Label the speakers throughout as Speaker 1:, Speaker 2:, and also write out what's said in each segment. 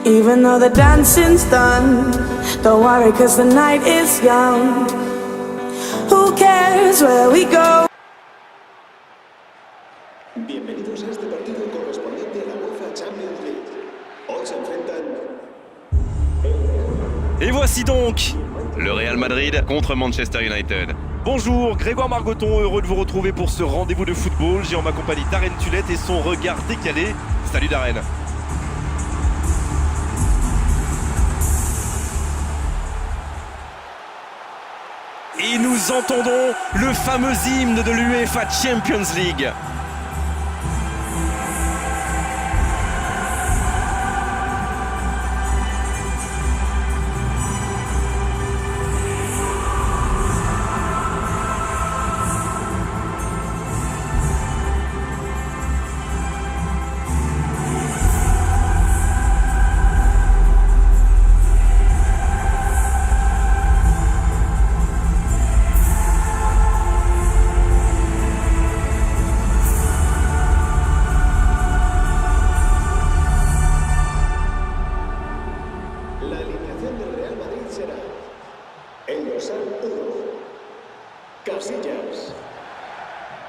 Speaker 1: Even though the dancing's done, don't worry 'cause the night is young. Who cares where we go?
Speaker 2: Bienvenidos a este partido correspondiente a la UEFA Champions League. Hoy se enfrentan...
Speaker 3: Et voici donc le Real Madrid contre Manchester United. Bonjour, Grégoire Margoton, heureux de vous retrouver pour ce rendez-vous de football. J'ai en ma compagnie Darren Tulette et son regard décalé. Salut Darren. Et nous entendons le fameux hymne de l'UEFA Champions League.
Speaker 2: La alineación del Real Madrid será el dorsal 1, Casillas,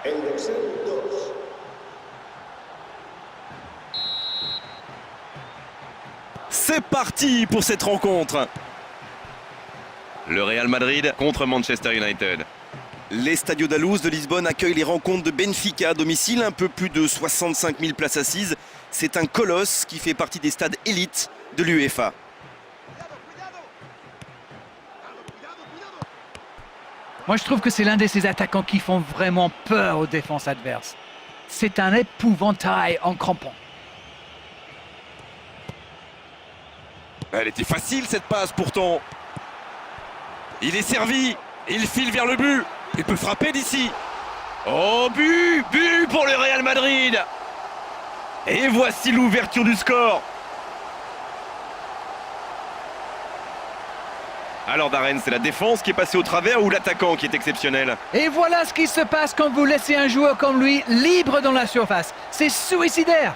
Speaker 2: el dorsal 2,
Speaker 3: C'est parti pour cette rencontre. Le Real Madrid contre Manchester United. L'Estadio da Luz de Lisbonne accueille les rencontres de Benfica à domicile, un peu plus de 65 000 places assises. C'est un colosse qui fait partie des stades élites de l'UEFA.
Speaker 4: Moi, je trouve que c'est l'un de ces attaquants qui font vraiment peur aux défenses adverses. C'est un épouvantail en crampon.
Speaker 3: Elle était facile cette passe pourtant. Il est servi, il file vers le but. Il peut frapper d'ici. Oh, but pour le Real Madrid. Et voici l'ouverture du score. Alors Darren, c'est la défense qui est passée au travers ou l'attaquant qui est exceptionnel?
Speaker 4: Et voilà ce qui se passe quand vous laissez un joueur comme lui libre dans la surface. C'est suicidaire.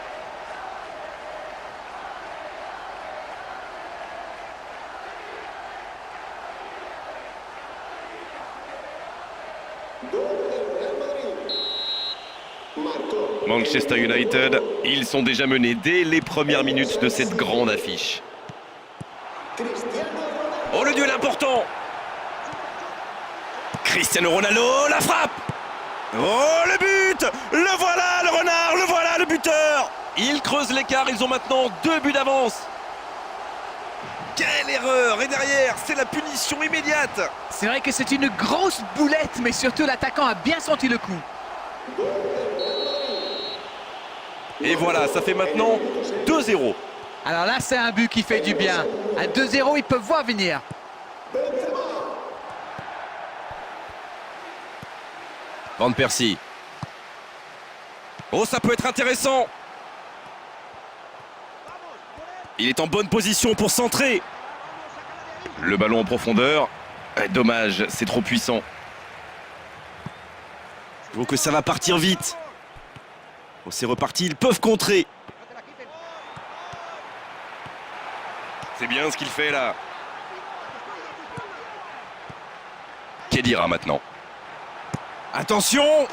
Speaker 2: gol del Real Madrid. Marcó.
Speaker 3: Manchester United, ils sont déjà menés dès les premières minutes de cette grande affiche.
Speaker 2: Cristiano Ronaldo.
Speaker 3: Oh, le duel important. Cristiano Ronaldo, la frappe. Oh, le but. Le voilà, le renard, le voilà, le buteur. Ils creusent l'écart, ils ont maintenant 2 buts d'avance. Quelle erreur. Et derrière, c'est la punition immédiate.
Speaker 4: C'est vrai que c'est une grosse boulette, mais surtout l'attaquant a bien senti le coup.
Speaker 3: Et voilà, ça fait maintenant 2-0.
Speaker 4: Alors là, c'est un but qui fait du bien. À 2-0, ils peuvent voir venir.
Speaker 3: Van Persie. Oh, ça peut être intéressant. Il est en bonne position pour centrer. Le ballon en profondeur. Dommage, c'est trop puissant. Je trouve que ça va partir vite. Oh, c'est reparti, ils peuvent contrer. C'est bien ce qu'il fait là. Khedira maintenant. Attention!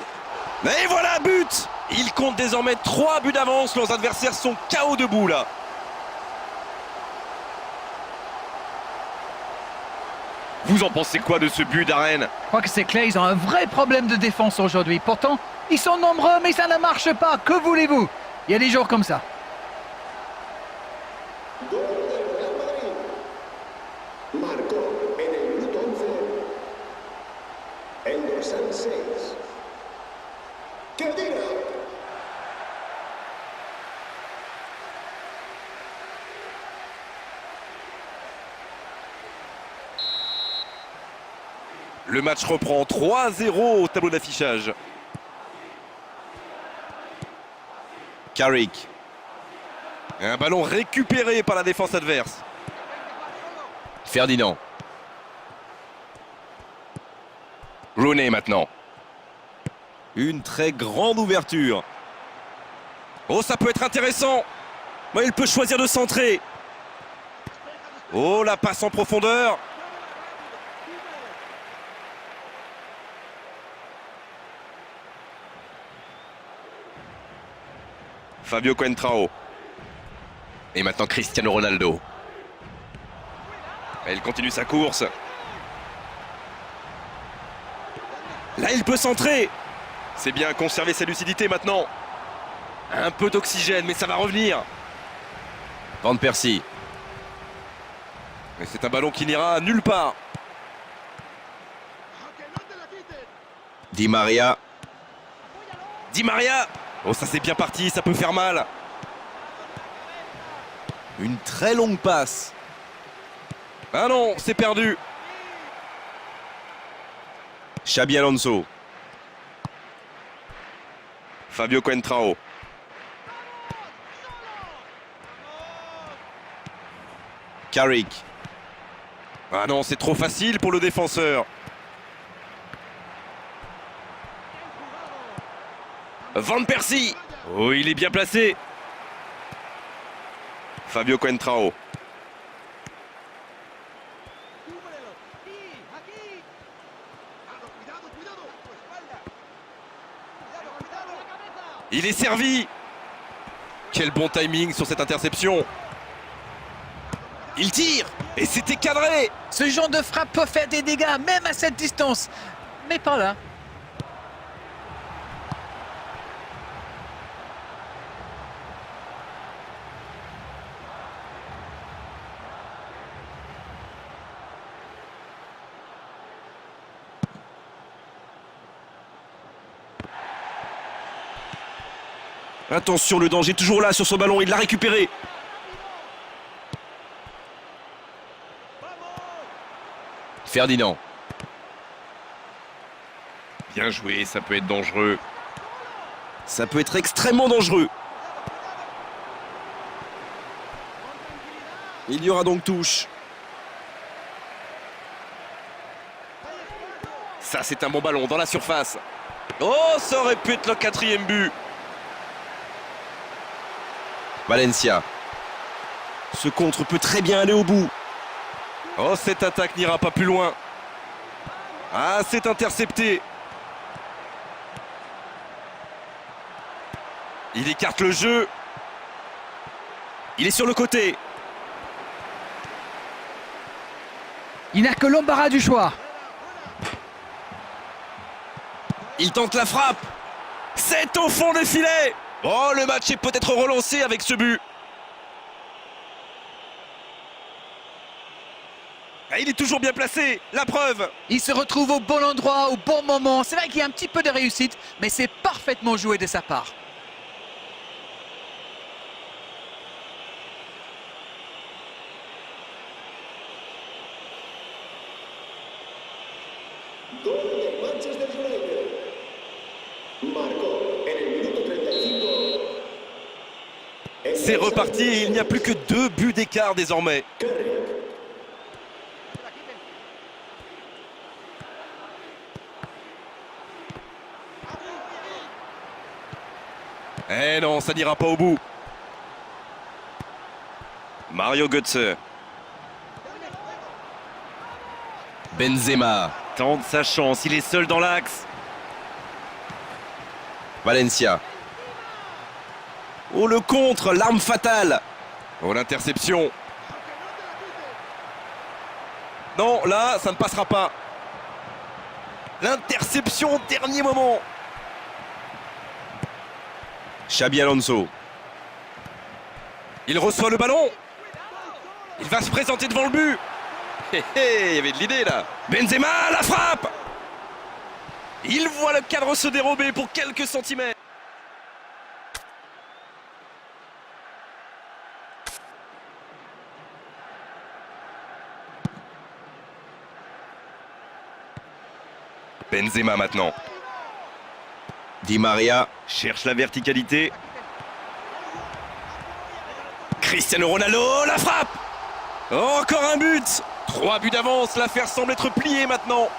Speaker 3: Et voilà, but! Ils comptent désormais 3 buts d'avance. Leurs adversaires sont KO debout là. Vous en pensez quoi de ce but, Darren?
Speaker 4: Je crois que c'est clair, ils ont un vrai problème de défense aujourd'hui. Pourtant, ils sont nombreux, mais ça ne marche pas. Que voulez-vous? Il y a des jours comme ça.
Speaker 2: Gol del Real Madrid. Marcó en el minuto 11 el dorsal 6, Khedira.
Speaker 3: Le match reprend 3-0 au tableau d'affichage. Carrick. Un ballon récupéré par la défense adverse. Ferdinand. Rooney maintenant. Une très grande ouverture. Oh, ça peut être intéressant. Ouais, il peut choisir de centrer. Oh, la passe en profondeur. Fabio Coentrao. Et maintenant Cristiano Ronaldo. Et il continue sa course. Là, il peut centrer. C'est bien conserver sa lucidité maintenant. Un peu d'oxygène, mais ça va revenir. Van Persie. Mais c'est un ballon qui n'ira nulle part. Di Maria. Di Maria. Oh, ça c'est bien parti, ça peut faire mal. Une très longue passe. Ah non, c'est perdu. Xabi Alonso. Fabio Coentrao. Carrick. Ah non, c'est trop facile pour le défenseur. Van Persie. Oh, il est bien placé. Fabio Coentrao. Il est servi. Quel bon timing sur cette interception. Il tire. Et c'était cadré.
Speaker 4: Ce genre de frappe peut faire des dégâts, même à cette distance. Mais pas là.
Speaker 3: Attention, le danger toujours là sur son ballon, il l'a récupéré. Ferdinand. Bien joué, ça peut être dangereux. Ça peut être extrêmement dangereux. Il y aura donc touche. Ça, c'est un bon ballon dans la surface. Oh, ça aurait pu être le 4e but. Valencia. Ce contre peut très bien aller au bout. Oh, cette attaque n'ira pas plus loin. Ah, c'est intercepté. Il écarte le jeu. Il est sur le côté.
Speaker 4: Il n'a que l'embarras du choix.
Speaker 3: Il tente la frappe. C'est au fond des filets. Oh, le match est peut-être relancé avec ce but. Ah, il est toujours bien placé, la preuve.
Speaker 4: Il se retrouve au bon endroit, au bon moment. C'est vrai qu'il y a un petit peu de réussite, mais c'est parfaitement joué de sa part.
Speaker 2: Gol del Manchester United. Marcó en el minuto 35.
Speaker 3: C'est reparti et il n'y a plus que 2 buts d'écart désormais.
Speaker 2: Carrick.
Speaker 3: Eh non, ça n'ira pas au bout. Mario Götze. Benzema tente sa chance, il est seul dans l'axe. Valencia. Oh, le contre, l'arme fatale. Oh, l'interception. Non, là, ça ne passera pas. L'interception au dernier moment. Xabi Alonso. Il reçoit le ballon. Il va se présenter devant le but. Hé hé, il y avait de l'idée là. Benzema, la frappe. Il voit le cadre se dérober pour quelques centimètres. Benzema maintenant. Di Maria cherche la verticalité. Cristiano Ronaldo, la frappe. Oh, encore un but. 3 buts d'avance, l'affaire semble être pliée maintenant.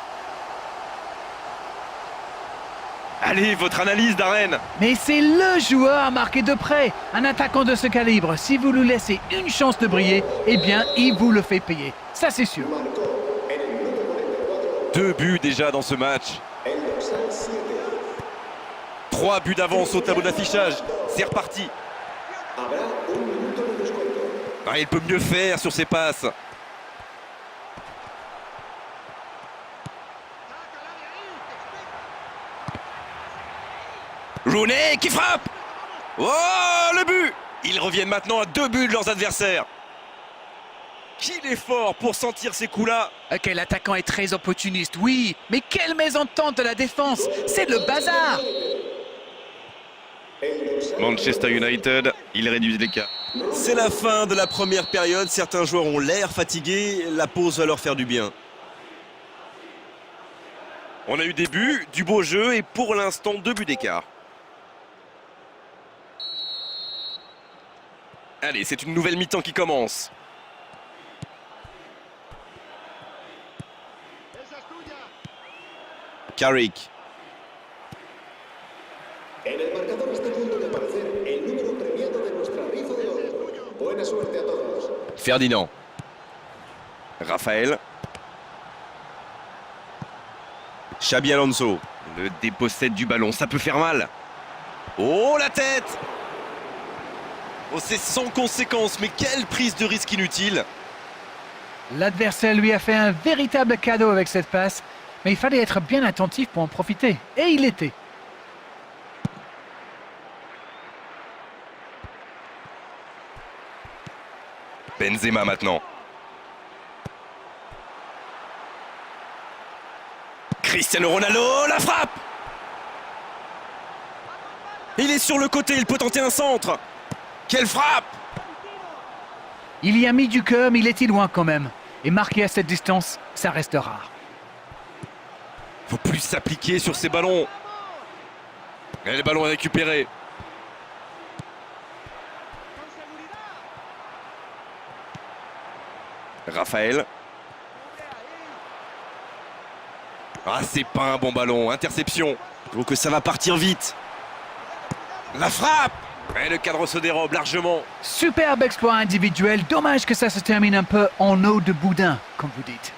Speaker 3: Allez, votre analyse, Darren.
Speaker 4: Mais c'est le joueur à marquer de près. Un attaquant de ce calibre, si vous lui laissez une chance de briller, eh bien, il vous le fait payer. Ça, c'est sûr.
Speaker 2: Marcó en el minuto 44
Speaker 3: 2 buts déjà dans ce match.
Speaker 2: el dorsal 7.
Speaker 3: 3 buts d'avance au tableau d'affichage. C'est reparti.
Speaker 2: Habrá un minuto de descuento.
Speaker 3: Ah, il peut mieux faire sur ses passes. Rooney qui frappe. Oh, le but. Ils reviennent maintenant à 2 buts de leurs adversaires. Qu'il est fort pour sentir ces coups-là.
Speaker 4: Ok, l'attaquant est très opportuniste, oui. Mais quelle mésentente de la défense. C'est le bazar.
Speaker 2: El dorsal
Speaker 3: Manchester United, ils réduisent l'écart. C'est la fin de la première période. Certains joueurs ont l'air fatigués. La pause va leur faire du bien. On a eu des buts, du beau jeu et pour l'instant 2 buts d'écart. Allez, c'est une nouvelle mi-temps qui commence. Carrick.
Speaker 2: En el marcador está a punto de aparecer el número premiado de nuestra rifa de hoy. Buena suerte a todos.
Speaker 3: Ferdinand. Raphaël. Xabi Alonso. Le dépossède du ballon, ça peut faire mal. Oh, la tête! Oh, c'est sans conséquence, mais quelle prise de risque inutile!
Speaker 4: L'adversaire lui a fait un véritable cadeau avec cette passe. Mais il fallait être bien attentif pour en profiter. Et il l'était.
Speaker 3: Benzema maintenant. Cristiano Ronaldo, la frappe! Il est sur le côté, il peut tenter un centre. Quelle frappe!
Speaker 4: Il y a mis du cœur, mais il était loin quand même. Et marquer à cette distance, ça reste rare.
Speaker 3: Faut plus s'appliquer sur ces ballons. Et le ballon est récupéré. Raphaël. Ah, c'est pas un bon ballon. Interception. Donc ça va partir vite. La frappe! Et le cadre se dérobe largement.
Speaker 4: Superbe exploit individuel. Dommage que ça se termine un peu en eau de boudin, comme vous dites.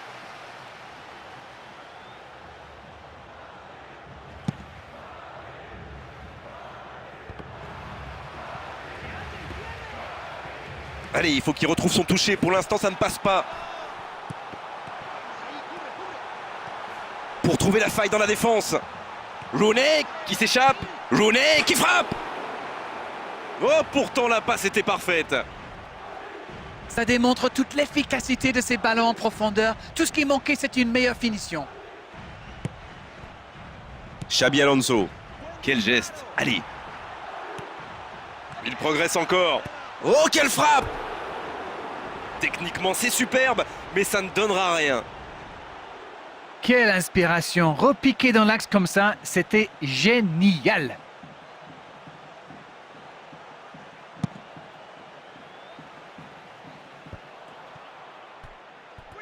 Speaker 3: Allez, il faut qu'il retrouve son toucher. Pour l'instant, ça ne passe pas. Pour trouver la faille dans la défense. Rooney qui s'échappe. Rooney qui frappe. Oh, pourtant la passe était parfaite.
Speaker 4: Ça démontre toute l'efficacité de ces ballons en profondeur. Tout ce qui manquait, c'est une meilleure finition.
Speaker 3: Xabi Alonso. Quel geste. Allez. Il progresse encore. Oh, quelle frappe! Techniquement, c'est superbe, mais ça ne donnera rien.
Speaker 4: Quelle inspiration. Repiquer dans l'axe comme ça, c'était génial.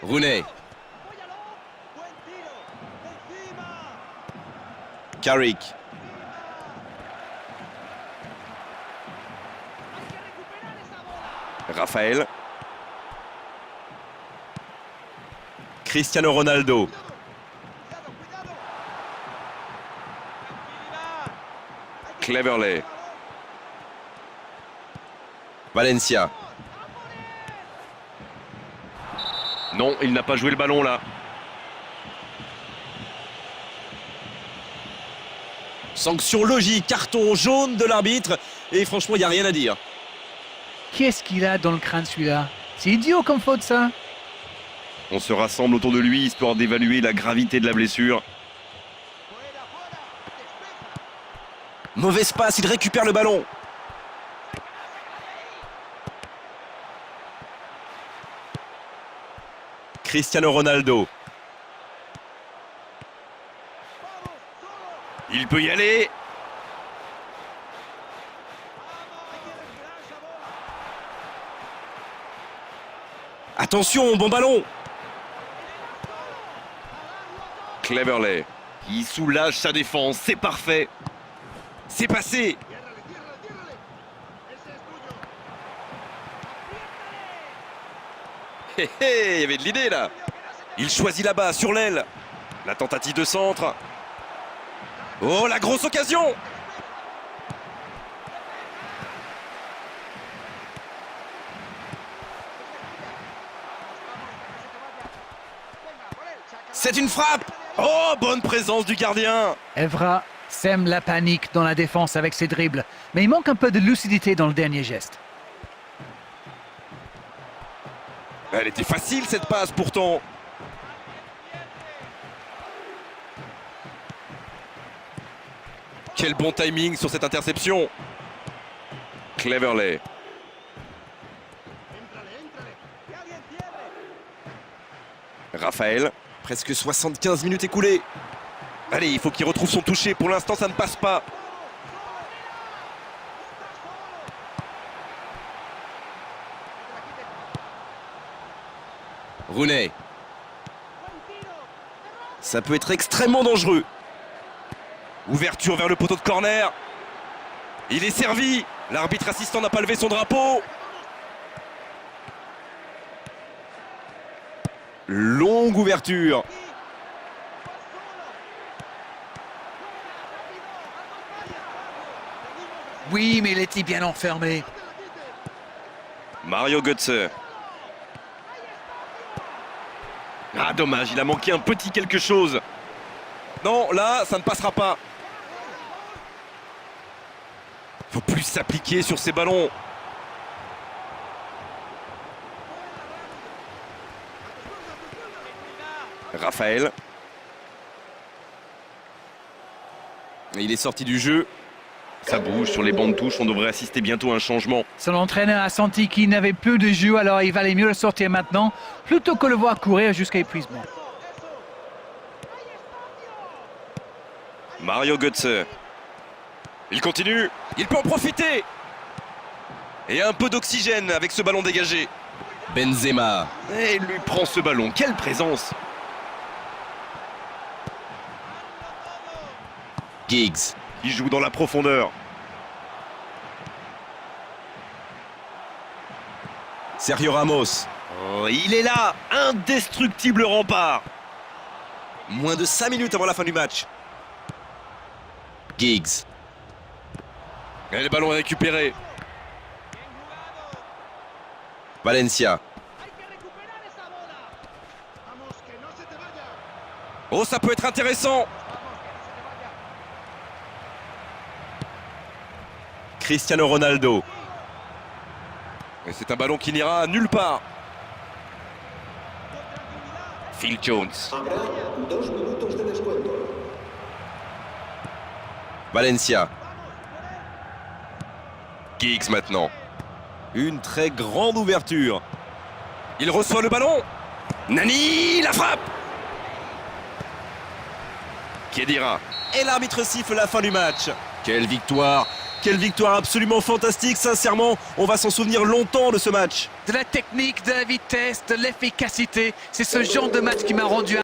Speaker 3: Rooney. Carrick. Raphaël. Cristiano Ronaldo. Cleverley. Valencia. Non, il n'a pas joué le ballon là. Sanction logique, carton jaune de l'arbitre. Et franchement, il n'y a rien à dire.
Speaker 4: Qu'est-ce qu'il a dans le crâne celui-là? C'est idiot comme faute ça.
Speaker 3: On se rassemble autour de lui, histoire d'évaluer la gravité de la blessure. Mauvaise passe, il récupère le ballon. Cristiano Ronaldo. Il peut y aller. Attention, bon ballon. Cleverley, qui soulage sa défense, c'est parfait. C'est passé. Hé hé, il y avait de l'idée là. Il choisit là-bas, sur l'aile. La tentative de centre. Oh, la grosse occasion. C'est une frappe. Oh, bonne présence du gardien.
Speaker 4: Evra sème la panique dans la défense avec ses dribbles, mais il manque un peu de lucidité dans le dernier geste.
Speaker 3: Elle était facile cette passe pourtant. Quel bon timing sur cette interception. Cleverley. Raphaël, presque 75 minutes écoulées. Allez, il faut qu'il retrouve son toucher. Pour l'instant, ça ne passe pas. Rooney. Ça peut être extrêmement dangereux. Ouverture vers le poteau de corner. Il est servi. L'arbitre assistant n'a pas levé son drapeau. Longue ouverture.
Speaker 4: Oui, mais il était bien enfermé.
Speaker 3: Mario Götze. Ah, dommage, il a manqué un petit quelque chose. Non, là, ça ne passera pas. Faut plus s'appliquer sur ces ballons. Raphaël. Il est sorti du jeu. Ça bouge sur les bancs de touche, on devrait assister bientôt à un changement.
Speaker 4: Son entraîneur a senti qu'il n'avait plus de jus, alors il valait mieux le sortir maintenant, plutôt que le voir courir jusqu'à épuisement.
Speaker 3: Mario Götze. Il continue, il peut en profiter. Et un peu d'oxygène avec ce ballon dégagé. Benzema. Et il lui prend ce ballon, quelle présence. Giggs. Il joue dans la profondeur. Sergio Ramos. Oh, il est là, indestructible rempart. Moins de 5 minutes avant la fin du match. Giggs. Et le ballon est récupéré. Valencia. Oh, ça peut être intéressant. Cristiano Ronaldo. Et c'est un ballon qui n'ira nulle part. Phil Jones.
Speaker 2: Habrá 2 minutos de descuento.
Speaker 3: Valencia. Giggs maintenant. Une très grande ouverture. Il reçoit le ballon. Nani, la frappe. Khedira. Et l'arbitre siffle la fin du match. Quelle victoire! Quelle victoire absolument fantastique, sincèrement, on va s'en souvenir longtemps de ce match.
Speaker 4: De la technique, de la vitesse, de l'efficacité, c'est ce genre de match qui m'a rendu